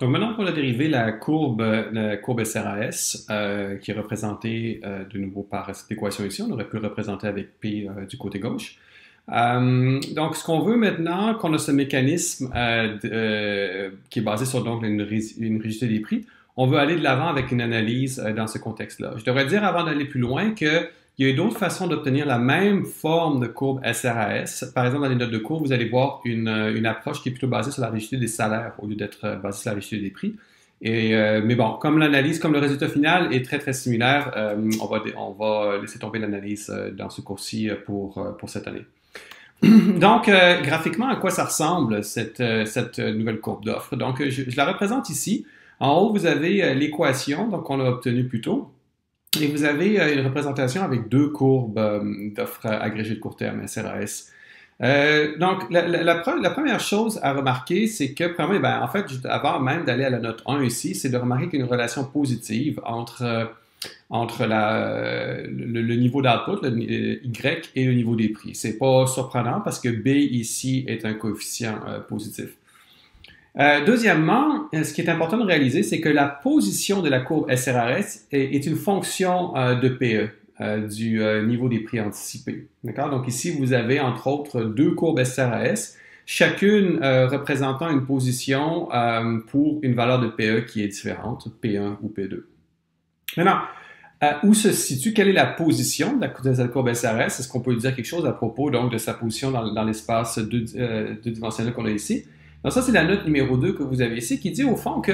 Donc maintenant, pour la dérivée, la courbe SRAS, qui est représentée de nouveau par cette équation ici, on aurait pu le représenter avec P du côté gauche. Donc, ce qu'on veut maintenant, qu'on a ce mécanisme qui est basé sur donc une rigidité des prix, on veut aller de l'avant avec une analyse dans ce contexte-là. Je devrais dire avant d'aller plus loin que il y a d'autres façons d'obtenir la même forme de courbe SRAS. Par exemple, dans les notes de cours, vous allez voir une approche qui est plutôt basée sur la rigidité des salaires au lieu d'être basée sur la rigidité des prix. Mais bon, comme l'analyse, comme le résultat final est très similaire, on va laisser tomber l'analyse dans ce cours-ci pour cette année. Donc, graphiquement, à quoi ça ressemble cette nouvelle courbe d'offres? Donc, je la représente ici. En haut, vous avez l'équation qu'on a obtenue plus tôt. Et vous avez une représentation avec deux courbes d'offres agrégées de court terme, SRAS. Donc, la première chose à remarquer, c'est que, premièrement, en fait, avant même d'aller à la note 1 ici, c'est de remarquer qu'il y a une relation positive entre le niveau d'output, le Y, et le niveau des prix. C'est pas surprenant parce que B ici est un coefficient positif. Deuxièmement, ce qui est important de réaliser, c'est que la position de la courbe SRAS est une fonction de PE, du niveau des prix anticipés. D'accord? Donc ici, vous avez entre autres deux courbes SRAS, chacune représentant une position pour une valeur de PE qui est différente, P1 ou P2. Maintenant, où se situe, quelle est la position de cette courbe SRS? Est-ce qu'on peut dire quelque chose à propos donc de sa position dans l'espace deux-dimensionnel qu'on a ici? Donc ça, c'est la note numéro 2 que vous avez ici qui dit au fond que,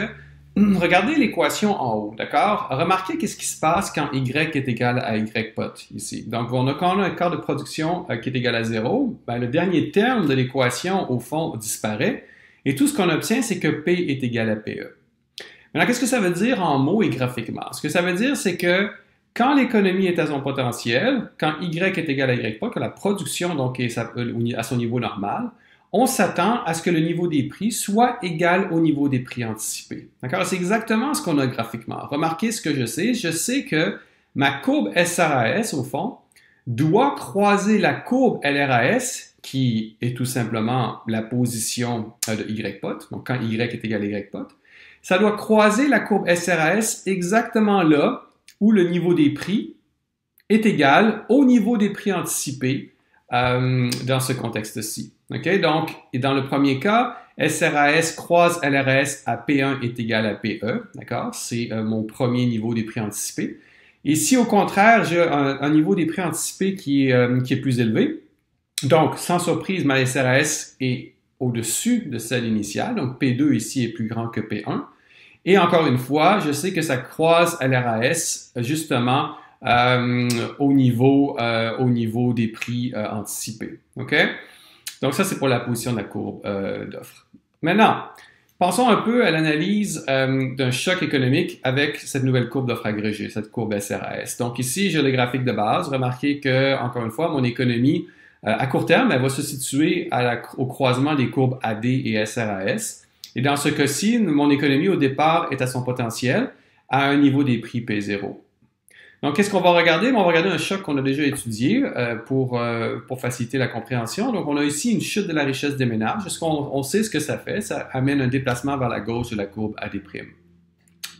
regardez l'équation en haut, d'accord? Remarquez qu'est-ce qui se passe quand Y est égal à Y pot ici. Donc, quand on a un quart de production qui est égal à 0, le dernier terme de l'équation, au fond, disparaît. Et tout ce qu'on obtient, c'est que P est égal à PE. Maintenant, qu'est-ce que ça veut dire en mots et graphiquement? Ce que ça veut dire, c'est que quand l'économie est à son potentiel, quand Y est égal à Y pot, que la production donc est à son niveau normal, on s'attend à ce que le niveau des prix soit égal au niveau des prix anticipés. D'accord? C'est exactement ce qu'on a graphiquement. Remarquez ce que je sais. Je sais que ma courbe SRAS, au fond, doit croiser la courbe LRAS, qui est tout simplement la position de Y pot, donc quand Y est égal à Y pot. Ça doit croiser la courbe SRAS exactement là où le niveau des prix est égal au niveau des prix anticipés dans ce contexte-ci. Okay? Donc, et dans le premier cas, SRAS croise LRAS à P1 est égal à PE. D'accord? C'est mon premier niveau des prix anticipés. Et si au contraire, j'ai un niveau des prix anticipés qui est plus élevé, donc sans surprise, ma SRAS est au-dessus de celle initiale. Donc, P2 ici est plus grand que P1. Et encore une fois, je sais que ça croise LRAS justement au niveau des prix anticipés. OK? Donc, ça, c'est pour la position de la courbe d'offre. Maintenant, pensons un peu à l'analyse d'un choc économique avec cette nouvelle courbe d'offre agrégée, cette courbe SRAS. Donc, ici, j'ai le graphique de base. Remarquez que, encore une fois, mon économie, à court terme, elle va se situer au croisement des courbes AD et SRAS. Et dans ce cas-ci, mon économie, au départ, est à son potentiel, à un niveau des prix P0. Donc, qu'est-ce qu'on va regarder? On va regarder un choc qu'on a déjà étudié pour faciliter la compréhension. Donc, on a ici une chute de la richesse des ménages. Est-ce qu'on sait ce que ça fait? Ça amène un déplacement vers la gauche de la courbe AD'.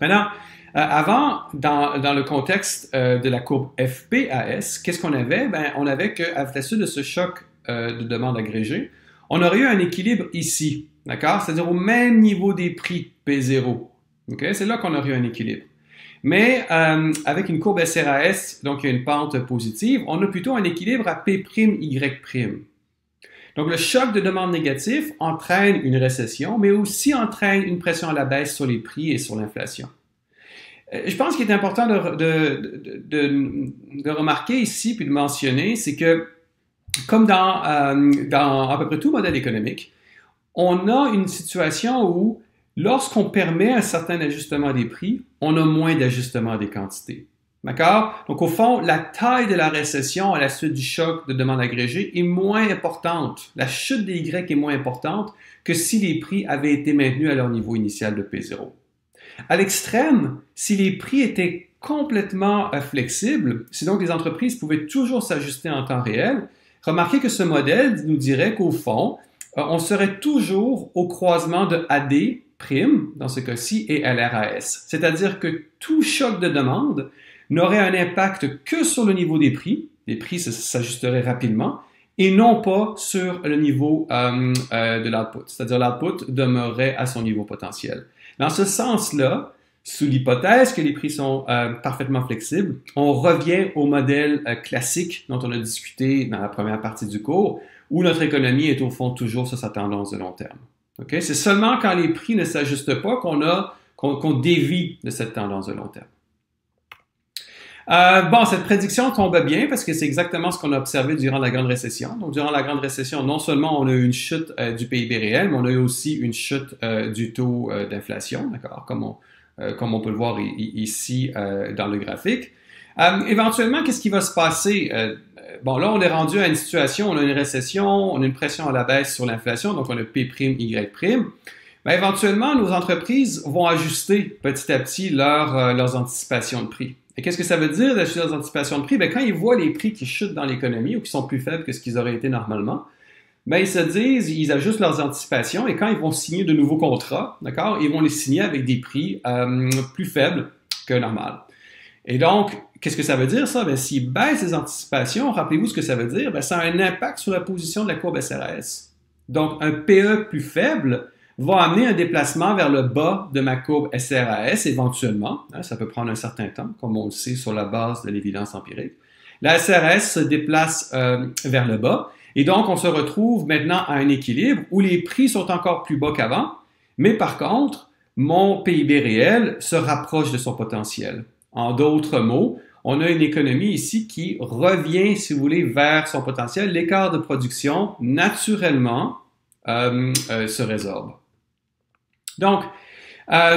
Maintenant, avant, dans le contexte de la courbe FPAS, qu'est-ce qu'on avait? On avait qu'à la suite de ce choc de demande agrégée, on aurait eu un équilibre ici, d'accord? C'est-à-dire au même niveau des prix P0. Okay? C'est là qu'on aurait eu un équilibre. Mais avec une courbe SRAS, donc il y a une pente positive, on a plutôt un équilibre à P'Y'. Donc le choc de demande négatif entraîne une récession, mais aussi entraîne une pression à la baisse sur les prix et sur l'inflation. Je pense qu'il est important de remarquer ici, puis de mentionner, c'est que comme dans à peu près tout modèle économique, on a une situation où lorsqu'on permet un certain ajustement des prix, on a moins d'ajustement des quantités. D'accord? Donc, au fond, la taille de la récession à la suite du choc de demande agrégée est moins importante. La chute des Y est moins importante que si les prix avaient été maintenus à leur niveau initial de P0. À l'extrême, si les prix étaient complètement flexibles, si donc les entreprises pouvaient toujours s'ajuster en temps réel, remarquez que ce modèle nous dirait qu'au fond, on serait toujours au croisement de AD dans ce cas-ci, et LRAS. C'est-à-dire que tout choc de demande n'aurait un impact que sur le niveau des prix. Les prix s'ajusteraient rapidement et non pas sur le niveau de l'output. C'est-à-dire l'output demeurerait à son niveau potentiel. Dans ce sens-là, sous l'hypothèse que les prix sont parfaitement flexibles, on revient au modèle classique dont on a discuté dans la première partie du cours, où notre économie est au fond toujours sur sa tendance de long terme. Okay? C'est seulement quand les prix ne s'ajustent pas qu'on dévie de cette tendance de long terme. Bon, cette prédiction tombe bien parce que c'est exactement ce qu'on a observé durant la Grande Récession. Donc, durant la Grande Récession, non seulement on a eu une chute du PIB réel, mais on a eu aussi une chute du taux d'inflation, d'accord, comme on peut le voir ici dans le graphique. Éventuellement, qu'est-ce qui va se passer? Bon, là, on est rendu à une situation, on a une récession, on a une pression à la baisse sur l'inflation, donc on a P', Y'. Ben, éventuellement, nos entreprises vont ajuster petit à petit leurs anticipations de prix. Et qu'est-ce que ça veut dire d'ajuster leurs anticipations de prix? Ben, quand ils voient les prix qui chutent dans l'économie ou qui sont plus faibles que ce qu'ils auraient été normalement, ben, ils se disent, ils ajustent leurs anticipations et quand ils vont signer de nouveaux contrats, d'accord, ils vont les signer avec des prix plus faibles que normal. Et donc, qu'est-ce que ça veut dire ça? Ben, s'ils baissent les anticipations, rappelez-vous ce que ça veut dire, ben, ça a un impact sur la position de la courbe SRAS. Donc, un PE plus faible va amener un déplacement vers le bas de ma courbe SRAS éventuellement. Hein, ça peut prendre un certain temps, comme on le sait sur la base de l'évidence empirique. La SRAS se déplace vers le bas et donc on se retrouve maintenant à un équilibre où les prix sont encore plus bas qu'avant, mais par contre, mon PIB réel se rapproche de son potentiel. En d'autres mots, on a une économie ici qui revient, si vous voulez, vers son potentiel. L'écart de production, naturellement, se résorbe. Donc,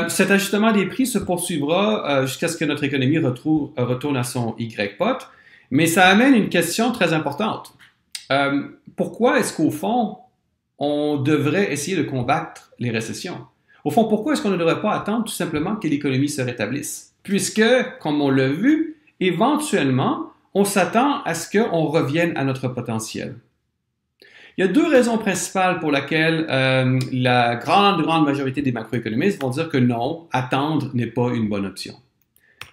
cet ajustement des prix se poursuivra jusqu'à ce que notre économie retourne à son Y-pot, mais ça amène une question très importante. Pourquoi est-ce qu'au fond, on devrait essayer de combattre les récessions? Au fond, pourquoi est-ce qu'on ne devrait pas attendre tout simplement que l'économie se rétablisse? Puisque, comme on l'a vu, éventuellement, on s'attend à ce qu'on revienne à notre potentiel. Il y a deux raisons principales pour lesquelles la grande majorité des macroéconomistes vont dire que non, attendre n'est pas une bonne option.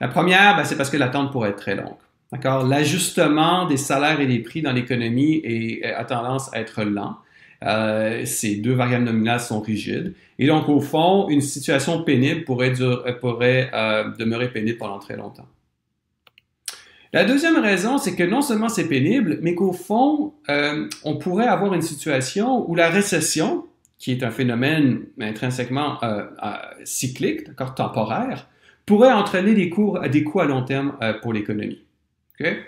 La première, ben, c'est parce que l'attente pourrait être très longue. D'accord? L'ajustement des salaires et des prix dans l'économie a tendance à être lent. Ces deux variables nominales sont rigides. Et donc, au fond, une situation pénible pourrait demeurer pénible pendant très longtemps. La deuxième raison, c'est que non seulement c'est pénible, mais qu'au fond, on pourrait avoir une situation où la récession, qui est un phénomène intrinsèquement cyclique, d'accord, temporaire, pourrait entraîner des coûts à long terme pour l'économie. Okay?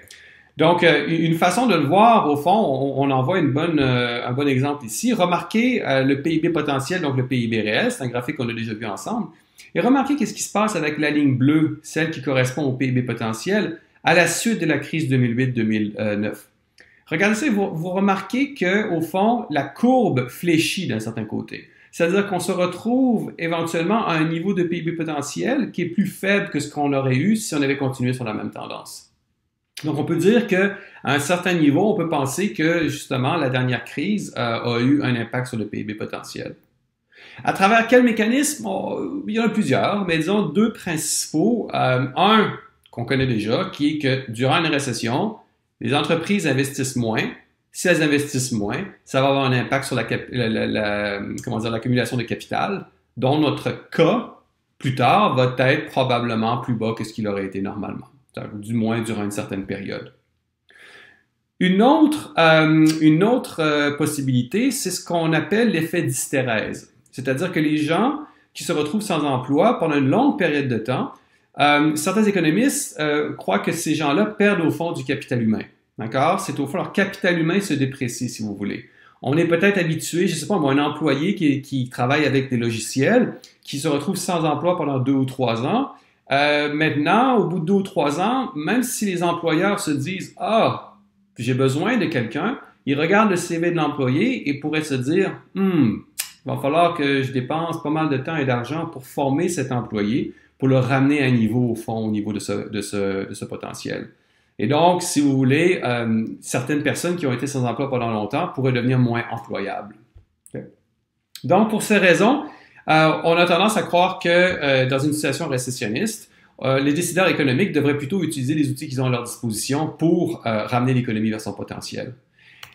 Donc, une façon de le voir, au fond, on en voit un bon exemple ici. Remarquez le PIB potentiel, donc le PIB réel, c'est un graphique qu'on a déjà vu ensemble. Et remarquez qu'est-ce qui se passe avec la ligne bleue, celle qui correspond au PIB potentiel, à la suite de la crise 2008-2009. Regardez, vous remarquez qu'au fond, la courbe fléchit d'un certain côté. C'est-à-dire qu'on se retrouve éventuellement à un niveau de PIB potentiel qui est plus faible que ce qu'on aurait eu si on avait continué sur la même tendance. Donc, on peut dire qu'à un certain niveau, on peut penser que, justement, la dernière crise a eu un impact sur le PIB potentiel. À travers quel mécanisme? Il y en a plusieurs, mais disons deux principaux. Un qu'on connaît déjà, qui est que durant une récession, les entreprises investissent moins. Si elles investissent moins, ça va avoir un impact sur l'accumulation de capital, dont notre cas, plus tard, va être probablement plus bas que ce qu'il aurait été normalement, du moins durant une certaine période. Une autre possibilité, c'est ce qu'on appelle l'effet d'hystérèse. C'est-à-dire que les gens qui se retrouvent sans emploi pendant une longue période de temps, certains économistes croient que ces gens-là perdent au fond du capital humain. D'accord? C'est au fond leur capital humain se déprécie, si vous voulez. On est peut-être habitué, je ne sais pas, un employé qui travaille avec des logiciels, qui se retrouve sans emploi pendant 2 ou 3 ans. Maintenant, au bout de 2 ou 3 ans, même si les employeurs se disent « Ah, j'ai besoin de quelqu'un », ils regardent le CV de l'employé et pourraient se dire « il va falloir que je dépense pas mal de temps et d'argent pour former cet employé, pour le ramener à un niveau, au fond, au niveau de ce potentiel. » Et donc, si vous voulez, certaines personnes qui ont été sans emploi pendant longtemps pourraient devenir moins employables. Okay. Donc, pour ces raisons, On a tendance à croire que dans une situation récessionniste, les décideurs économiques devraient plutôt utiliser les outils qu'ils ont à leur disposition pour ramener l'économie vers son potentiel.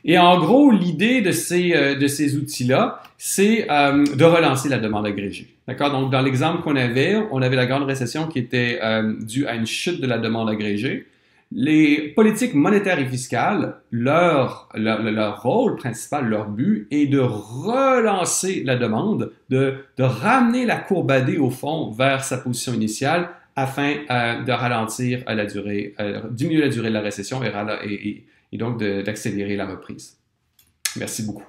Et en gros, l'idée de ces outils-là, c'est de relancer la demande agrégée. D'accord? Donc, dans l'exemple qu'on avait, on avait la grande récession qui était due à une chute de la demande agrégée. Les politiques monétaires et fiscales, leur rôle principal, leur but est de relancer la demande, de ramener la courbe AD au fond vers sa position initiale afin de ralentir la durée, diminuer la durée de la récession et donc d'accélérer la reprise. Merci beaucoup.